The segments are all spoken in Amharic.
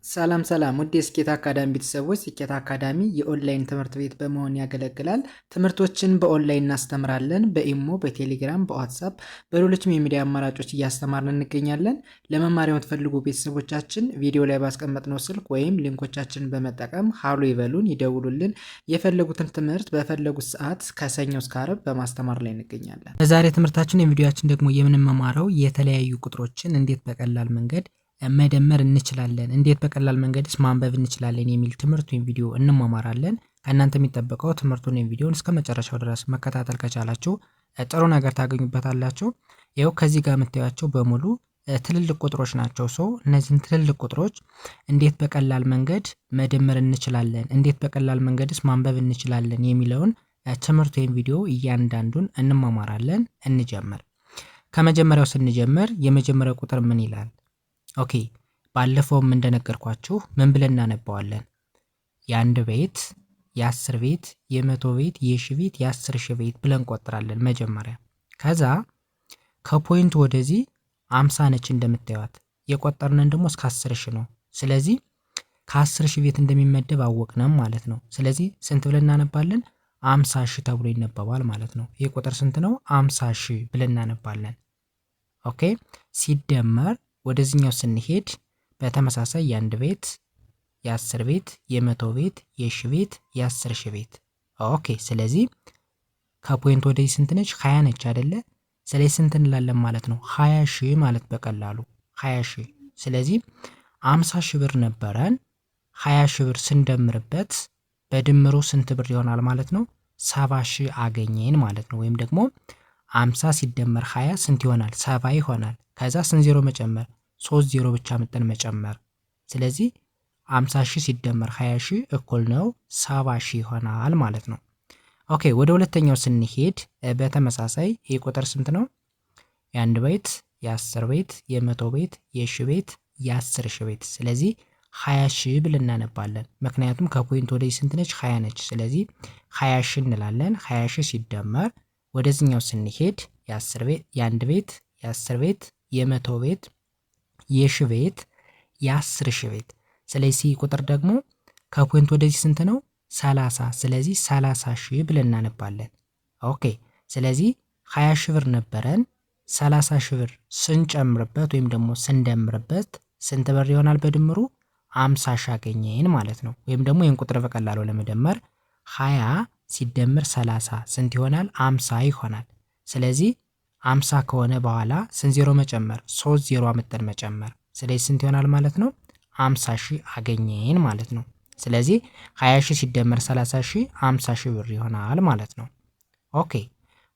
ሰላም ሰላም ውድ የስኬት አካዳሚ ቤተሰቦች፣ ስኬት አካዳሚ የኦንላይን ትምህርት ቤት በመሆን ያገለግላል። ትምህርቶችን በኦንላይን እናስተምራለን። በኢሞ፣ በቴሌግራም፣ በዋትሳፕ፣ በሌሎችም የሚዲያ አማራጮች እያስተማርን እንገኛለን። ለመማር የምትፈልጉ ቤተሰቦቻችን ቪዲዮ ላይ ባስቀመጥነው ስልክ ወይም ሊንኮቻችንን በመጠቀም ሀሎ ይበሉን፣ ይደውሉልን። የፈለጉትን ትምህርት በፈለጉት ሰዓት ከሰኞ እስከ ዓርብ በማስተማር ላይ እንገኛለን። በዛሬ ትምህርታችን የቪዲዮችን ደግሞ የምንመማረው የተለያዩ ቁጥሮችን እንዴት በቀላል መንገድ መደመር እንችላለን፣ እንዴት በቀላል መንገድስ ማንበብ እንችላለን የሚል ትምህርት ወይም ቪዲዮ እንማማራለን። ከእናንተ የሚጠበቀው ትምህርቱን ወይም ቪዲዮውን እስከ መጨረሻው ድረስ መከታተል ከቻላችሁ ጥሩ ነገር ታገኙበታላችሁ። ይኸው ከዚህ ጋር የምታዩቸው በሙሉ ትልልቅ ቁጥሮች ናቸው። እነዚህን ትልልቅ ቁጥሮች እንዴት በቀላል መንገድ መደመር እንችላለን፣ እንዴት በቀላል መንገድስ ማንበብ እንችላለን የሚለውን ትምህርት ወይም ቪዲዮ እያንዳንዱን እንማማራለን። እንጀምር። ከመጀመሪያው ስንጀምር የመጀመሪያው ቁጥር ምን ይላል? ኦኬ፣ ባለፈውም እንደነገርኳችሁ ምን ብለን እናነባዋለን? የአንድ ቤት፣ የ10 ቤት፣ የ100 ቤት፣ የ1000 ቤት፣ የ10000 ቤት ብለን ቆጥራለን መጀመሪያ። ከዛ ከፖይንቱ ወደዚህ 50 ነች እንደምታዩት። የቆጠርነን ደግሞ እስከ 10000 ነው። ስለዚህ ከ10000 ቤት እንደሚመደብ አወቅነም ማለት ነው። ስለዚህ ስንት ብለን እናነባለን? 50000 ተብሎ ይነበባል ማለት ነው። ይህ ቁጥር ስንት ነው? 50000 ብለን እናነባለን። ኦኬ፣ ሲደመር ወደዚህኛው ስንሄድ በተመሳሳይ የአንድ ቤት፣ የ10 ቤት፣ የ100 ቤት፣ የ1000 ቤት፣ የ10000 ቤት። ኦኬ፣ ስለዚህ ከፖይንት ወደዚህ ስንት ነች? 20 ነች አይደለ? ስለዚህ ስንት እንላለን ማለት ነው? 20000 ማለት በቀላሉ 20000። ስለዚህ 50000 ብር ነበረን። 20000 ብር ስንደምርበት በድምሩ ስንት ብር ይሆናል ማለት ነው? 70000 አገኘን ማለት ነው። ወይም ደግሞ 50 ሲደመር 20 ስንት ይሆናል? 70 ይሆናል። ከዛ ስንት ዜሮ መጨመር? 3 ዜሮ ብቻ መጠን መጨመር። ስለዚህ 50000 ሲደመር 20000 እኩል ነው 70000 ይሆናል ማለት ነው። ኦኬ፣ ወደ ሁለተኛው ስንሄድ በተመሳሳይ ይህ ቁጥር ስንት ነው? የአንድ ቤት፣ የ10 ቤት፣ የ100 ቤት፣ የ1000 ቤት፣ የ10000 ቤት። ስለዚህ 20000 ብለን እናነባለን። ምክንያቱም ከፖይንት ወደዚህ ስንት ነች? 20 ነች። ስለዚህ 20000 እንላለን። 20000 ሲደመር ወደዚህኛው ስንሄድ የ10 ቤት፣ የአንድ ቤት፣ የ10 ቤት፣ የ100 ቤት፣ የ1000 ቤት፣ የ10000 ቤት። ስለዚህ ቁጥር ደግሞ ከፖይንት ወደዚህ ስንት ነው? 30። ስለዚህ 30000 ብለን እናነባለን። ኦኬ፣ ስለዚህ 20000 ብር ነበረን። 30000 ብር ስንጨምርበት ወይም ደግሞ ስንደምርበት ስንት ብር ይሆናል? በድምሩ 50000 አገኘን ማለት ነው። ወይም ደግሞ ይህን ቁጥር በቀላሉ ለመደመር 20 ሲደመር 30 ስንት ይሆናል? 50 ይሆናል። ስለዚህ 50 ከሆነ በኋላ ስንት ዜሮ መጨመር? 3 ዜሮ አመጣን መጨመር። ስለዚህ ስንት ይሆናል ማለት ነው? 50000 አገኘን ማለት ነው። ስለዚህ 20000 ሲደመር 30000 50000 ብር ይሆናል ማለት ነው። ኦኬ፣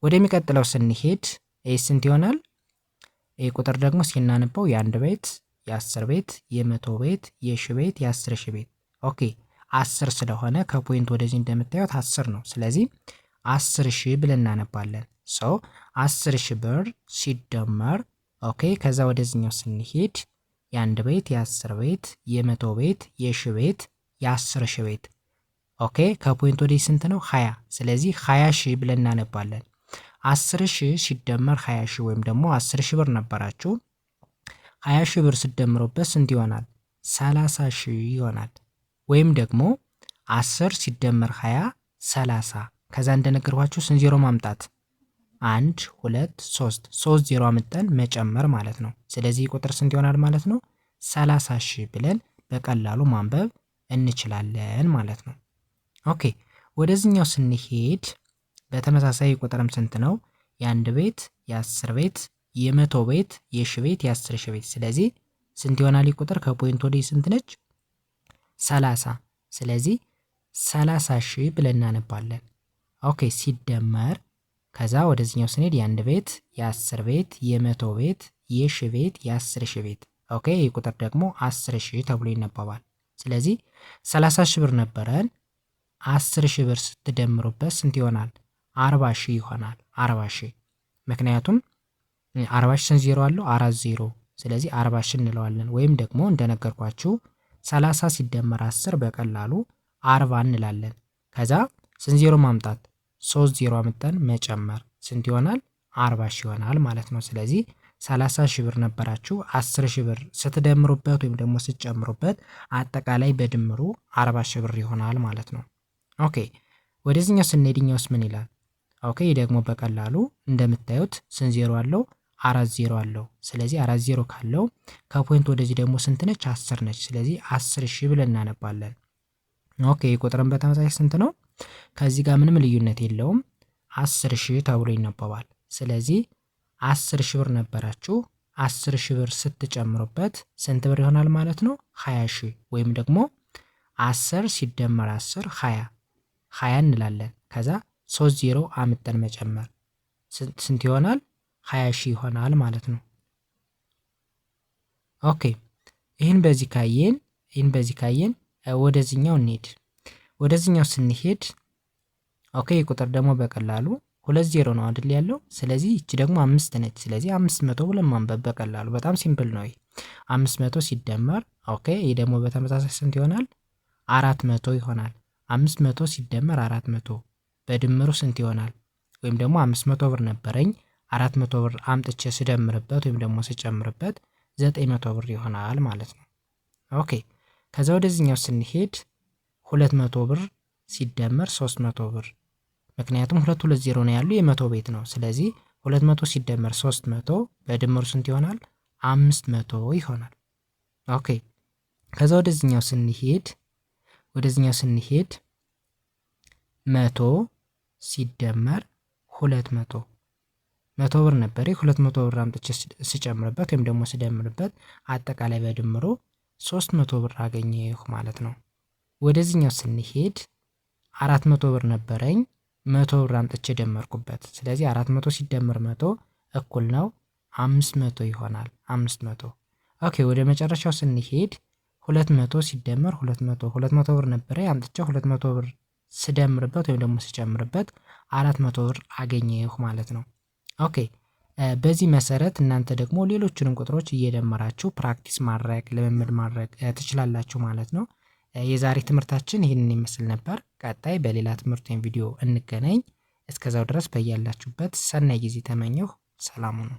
ወደሚቀጥለው ስንሄድ ይህ ስንት ይሆናል? ይህ ቁጥር ደግሞ ሲናነበው የአንድ ቤት፣ የ10 ቤት፣ የ100 ቤት፣ የ1000 ቤት፣ የ10000 ቤት። ኦኬ፣ 10 ስለሆነ ከፖይንት ወደዚህ እንደምታዩት 10 ነው። ስለዚህ 10000 ብለን እናነባለን። 10000 ብር ሲደመር ኦኬ፣ ከዛ ወደዚህኛው ስንሄድ የአንድ ቤት፣ የ10 ቤት፣ የ100 ቤት፣ የ1000 ቤት፣ የ10000 ቤት። ኦኬ፣ ከፖይንት ወደዚህ ስንት ነው? 20። ስለዚህ 20000 ብለን እናነባለን። 10000 ሲደመር 20000 ወይም ደግሞ 10000 ብር ነበራችሁ። 20000 ብር ሲደምሩበት ስንት ይሆናል? 30000 ይሆናል። ወይም ደግሞ 10 ሲደመር 20 30። ከዛ እንደነገርኳችሁ ስንት ዜሮ ማምጣት? 1 2 3 ዜሮ አምጠን መጨመር ማለት ነው። ስለዚህ ቁጥር ስንት ይሆናል ማለት ነው? 30000 ብለን በቀላሉ ማንበብ እንችላለን ማለት ነው። ኦኬ፣ ወደዚህኛው ስንሄድ በተመሳሳይ ቁጥርም ስንት ነው? የአንድ ቤት፣ የ10 ቤት፣ የ100 ቤት፣ የ1000 ቤት፣ የ10000 ቤት። ስለዚህ ስንት ይሆናል? ቁጥር ከፖይንት ወደ ስንት ነች? 30። ስለዚህ 30000 ብለን እናነባለን። ኦኬ፣ ሲደመር ከዛ ወደዚህኛው ስንሄድ የአንድ ቤት፣ የ10 ቤት፣ የ100 ቤት፣ የ1000 ቤት፣ የ10000 ቤት። ኦኬ፣ ይህ ቁጥር ደግሞ 10000 ተብሎ ይነበባል። ስለዚህ 30000 ብር ነበረን። 10000 ብር ስትደምሩበት ስንት ይሆናል? 40000 ይሆናል። 40000 ምክንያቱም 40000 ስንት ዜሮ አለው? 4 ዜሮ። ስለዚህ 40000 እንለዋለን። ወይም ደግሞ እንደነገርኳችሁ 30 ሲደመር 10 በቀላሉ 40 እንላለን። ከዛ ስንት ዜሮ ማምጣት? 3 ዜሮ አምጠን መጨመር ስንት ይሆናል? 40 ሺህ ይሆናል ማለት ነው። ስለዚህ 30 ሺህ ብር ነበራችሁ 10 ሺህ ብር ስትደምሩበት ወይም ደግሞ ስትጨምሩበት አጠቃላይ በድምሩ 40 ሺህ ብር ይሆናል ማለት ነው። ኦኬ ወደዚህኛው ስንሄድኛውስ ምን ይላል? ኦኬ ደግሞ በቀላሉ እንደምታዩት ስንት ዜሮ አለው? 4 ዜሮ አለው። ስለዚህ 4 ዜሮ ካለው ከፖይንት ወደዚህ ደግሞ ስንት ነች? 10 ነች። ስለዚህ 10 ሺህ ብለን እናነባለን። ኦኬ ቁጥርን በተመሳሳይ ስንት ነው? ከዚህ ጋር ምንም ልዩነት የለውም 10 ሺህ ተብሎ ይነበባል። ስለዚህ 10 ሺህ ብር ነበራችሁ 10 ሺህ ብር ስትጨምሩበት ስንት ብር ይሆናል ማለት ነው? 20 ሺህ ወይም ደግሞ 10 ሲደመር 10 20 እንላለን። ከዛ 3 ዜሮ አምጠን መጨመር ስንት ይሆናል? 20 ሺህ ይሆናል ማለት ነው። ኦኬ ይህን በዚህ ካየን ወደዚህኛው እንሄድ። ወደዚህኛው ስንሄድ ኦኬ ቁጥር ደግሞ በቀላሉ 2 ዜሮ ነው አይደል ያለው። ስለዚህ እቺ ደግሞ 5 ነች። ስለዚህ 500 ብለን ማንበብ በቀላሉ በጣም ሲምፕል ነው። 500 ሲደመር ኦኬ ይሄ ደግሞ በተመሳሳይ ስንት ይሆናል? 400 ይሆናል። 500 ሲደመር 400 በድምሩ ስንት ይሆናል? ወይም ደግሞ 500 ብር ነበረኝ 400 ብር አምጥቼ ስደምርበት ወይም ደግሞ ስጨምርበት 900 ብር ይሆናል ማለት ነው። ኦኬ ከዛ ወደዚህኛው ስንሄድ 200 ብር ሲደመር 300 ብር ምክንያቱም 2 ዜሮ ነው ያለው የመቶ ቤት ነው። ስለዚህ 200 ሲደመር 300 በድምሩ ስንት ይሆናል? 500 ይሆናል። ኦኬ ከዛ ወደዚህኛው ስንሄድ 100 ሲደመር 200 100 ብር ነበር 200 ብር አምጥቼ ስጨምርበት ወይም ደግሞ ስደምርበት አጠቃላይ በድምሩ 300 ብር አገኘሁ ማለት ነው። ወደዚህኛው ስንሄድ 400 ብር ነበረኝ 100 ብር አምጥቼ ደመርኩበት። ስለዚህ 400 ሲደመር 100 እኩል ነው 500 ይሆናል 500። ኦኬ ወደ መጨረሻው ስንሄድ 200 ሲደመር 200 ብር ነበረኝ አምጥቼ 200 ብር ስደምርበት ወይም ደግሞ ስጨምርበት 400 ብር አገኘሁ ማለት ነው። ኦኬ በዚህ መሰረት እናንተ ደግሞ ሌሎችንም ቁጥሮች እየደመራችሁ ፕራክቲስ ማድረግ ልምምድ ማድረግ ትችላላችሁ ማለት ነው። የዛሬ ትምህርታችን ይህንን ይመስል ነበር። ቀጣይ በሌላ ትምህርት ወይም ቪዲዮ እንገናኝ። እስከዛው ድረስ በያላችሁበት ሰናይ ጊዜ ተመኘሁ። ሰላም ሁኑ።